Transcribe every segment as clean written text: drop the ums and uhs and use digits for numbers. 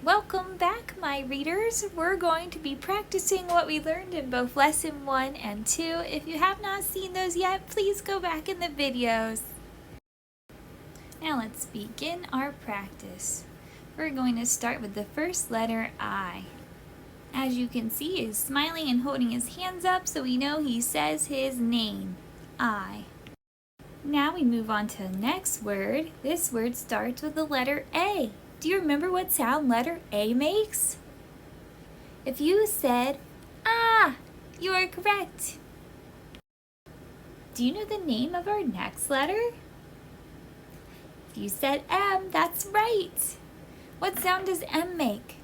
Welcome back, my readers. We're going to be practicing what we learned in both Lesson 1 and 2. If you have not seen those yet, please go back in the videos. Now let's begin our practice. We're going to start with the first letter I. As you can see, he is smiling and holding his hands up, so we know he says his name, I. Now we move on to the next word. This word starts with the letter A. Do you remember what sound letter A makes? If you said, ah, you are correct. Do you know the name of our next letter? If you said M, that's right. What sound does M make?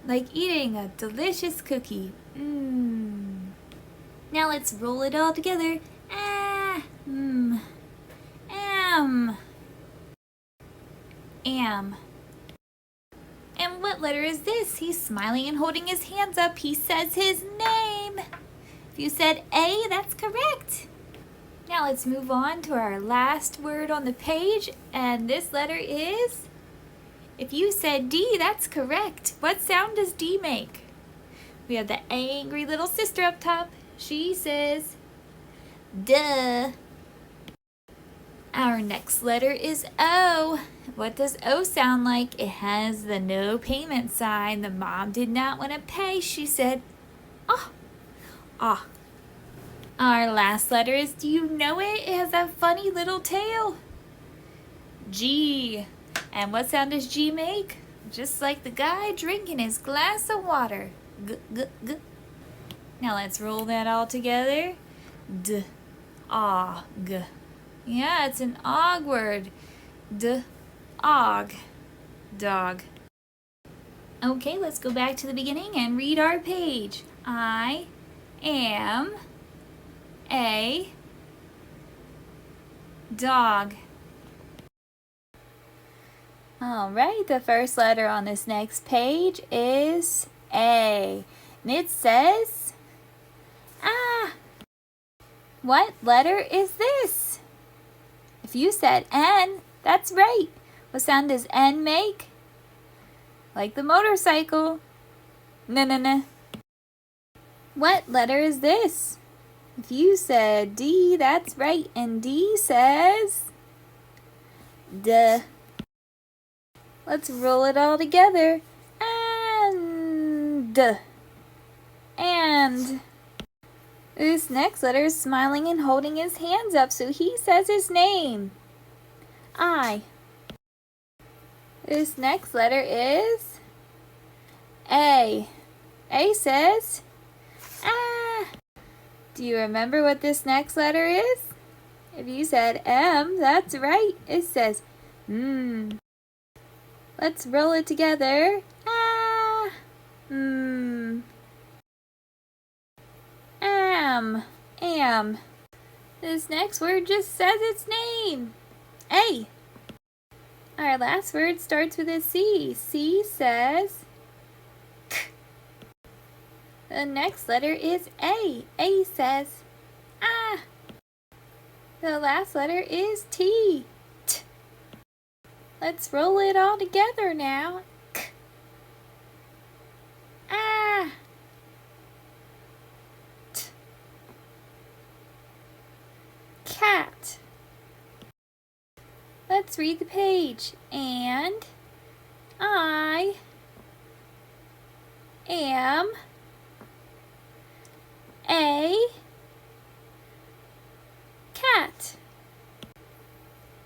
Like eating a delicious cookie. Now let's roll it all together. Am. Am. And what letter is this? He's smiling and holding his hands up. He says his name. If you said A, that's correct. Now let's move on to our last word on the page, and this letter is, if you said D, that's correct. What sound does D make? We have the angry little sister up top. She says, duh. Our next letter is O. What does O sound like? It has the no payment sign. The mom did not want to pay. She said, ah, ah. Our last letter is, do you know it? It has that funny little tail. G. And what sound does G make? Just like the guy drinking his glass of water. G, g, g. Now let's roll that all together. D, og. Yeah, it's an og word. D, og. Dog. Okay, let's go back to the beginning and read our page. I am a dog. All right, the first letter on this next page is A. And it says, ah. What letter is this? If you said N, that's right. What sound does N make? Like the motorcycle. Na. What letter is this? If you said D, that's right. And D says duh. Let's roll it all together. And. And. This next letter is smiling and holding his hands up, so he says his name. I. This next letter is A. A says, ah. Do you remember what this next letter is? If you said M, that's right. It says, Let's roll it together. Ah. Am. This next word just says its name. A. Our last word starts with a C. C says K. The next letter is A. A says ah. The last letter is T. T. Let's roll it all together now. K. Ah. T. Cat. Let's read the page. And I am a cat.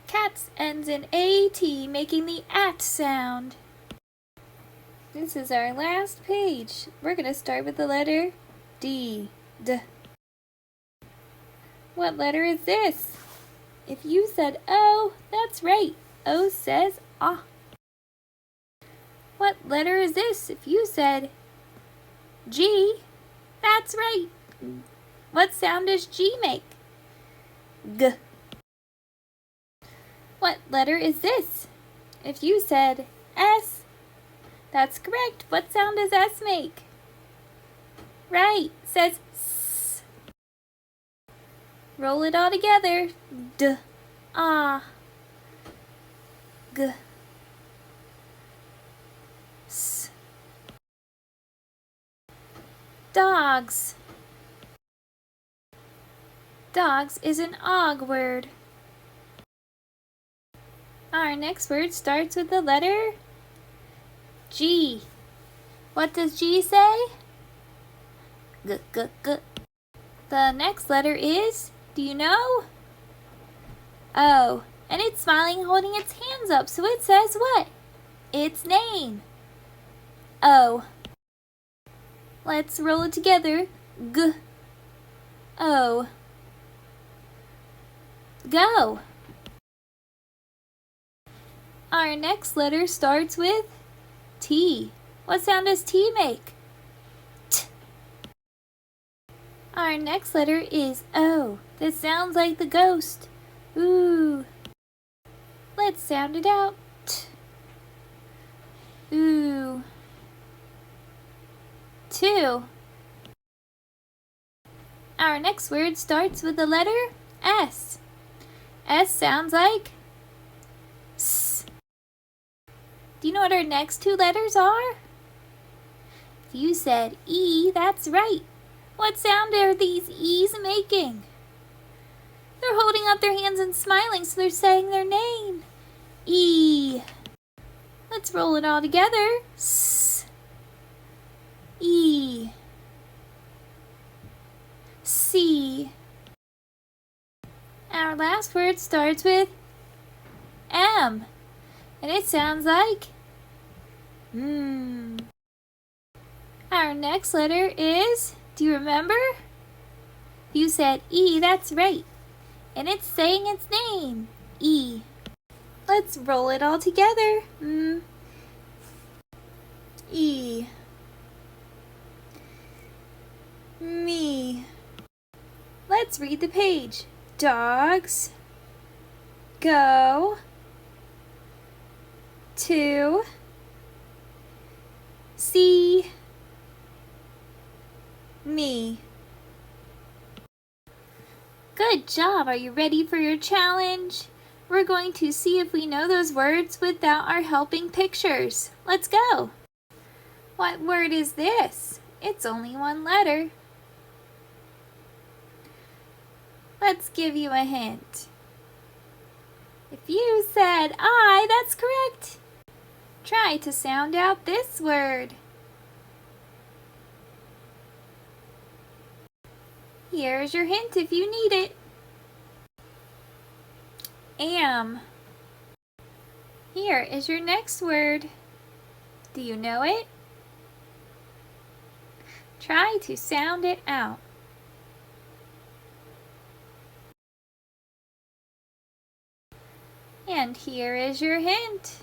Cats ends in A-T, making the at sound. This is our last page. We're going to start with the letter D. D. What letter is this? If you said O, that's right. O says ah. What letter is this? If you said G, that's right. What sound does G make? G. What letter is this? If you said S, that's correct. What sound does S make? Right, it says S. Roll it all together. D, ah, G. Dogs. Dogs is an og word. Our next word starts with the letter G. What does G say? G, g, g. The next letter is, do you know? O. And it's smiling, holding its hands up, so it says what? Its name. O. Let's roll it together. G. O. Go. Our next letter starts with T. What sound does T make? T. Our next letter is O. That sounds like the ghost. Ooh. Let's sound it out. T. Ooh. 2. Our next word starts with the letter S. S sounds like S. Do you know what our next 2 letters are? If you said E, that's right. What sound are these E's making? They're holding up their hands and smiling, so they're saying their name. E. Let's roll it all together. S. E. C. Our last word starts with M, and it sounds like M. Our next letter is, do you remember? You said E, that's right, and it's saying its name, E. Let's roll it all together. M. E. Me. Let's read the page. Dogs go to see me. Good job! Are you ready for your challenge? We're going to see if we know those words without our helping pictures. Let's go! What word is this? It's only 1 letter. Let's give you a hint. If you said I, that's correct. Try to sound out this word. Here's your hint if you need it. Am. Here is your next word. Do you know it? Try to sound it out. And here is your hint.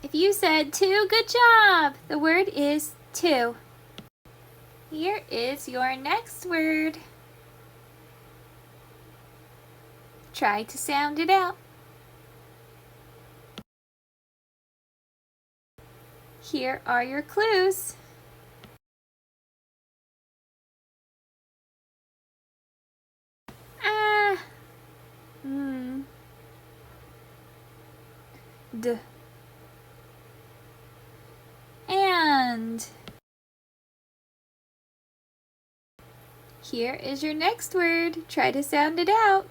If you said 2, good job! The word is to. Here is your next word. Try to sound it out. Here are your clues. D. And. Here is your next word. Try to sound it out.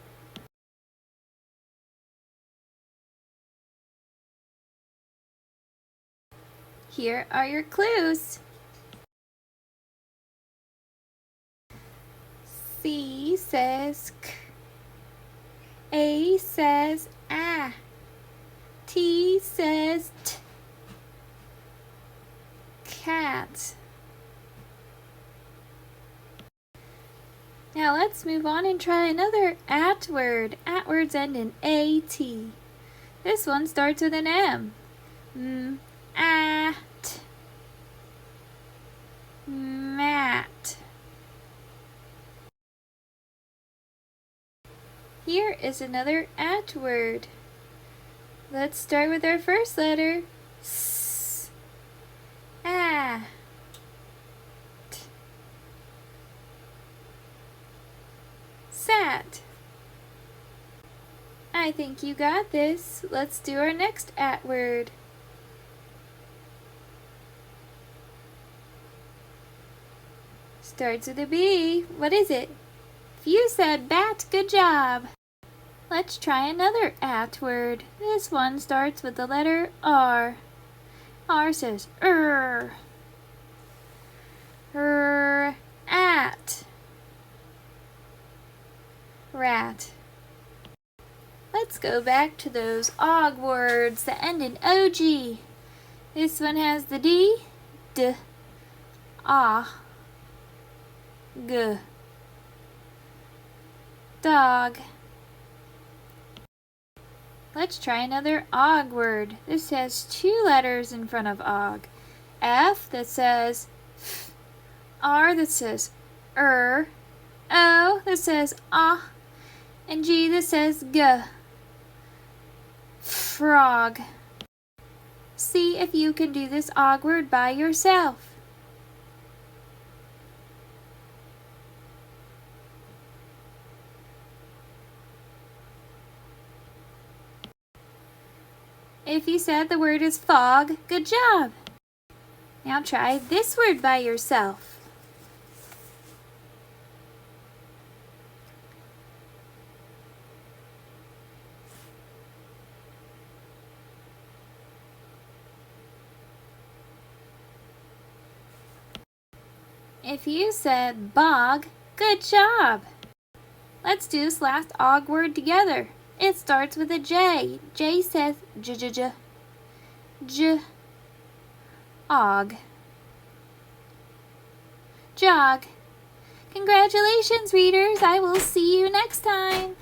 Here are your clues. C says K. A says A. T says T. Cat. Now let's move on and try another at word. At words end in A-T. This one starts with an M. At. Mat. Here is another at word. Let's start with our first letter. S. Ah. T. Sat. I think you got this. Let's do our next at word. Starts with a B. What is it? If you said bat, good job. Let's try another at word. This one starts with the letter R. R says at. Rat. Let's go back to those og words that end in OG. This one has the D, ah, g. Dog. Let's try another og word. This has two letters in front of og. F that says f, R that says O that says ah, and G that says g. Frog. See if you can do this og word by yourself. If you said the word is fog, good job. Now try this word by yourself. If you said bog, good job. Let's do this last og word together. It starts with a J. J says j. Og. Jog. Congratulations, readers. I will see you next time.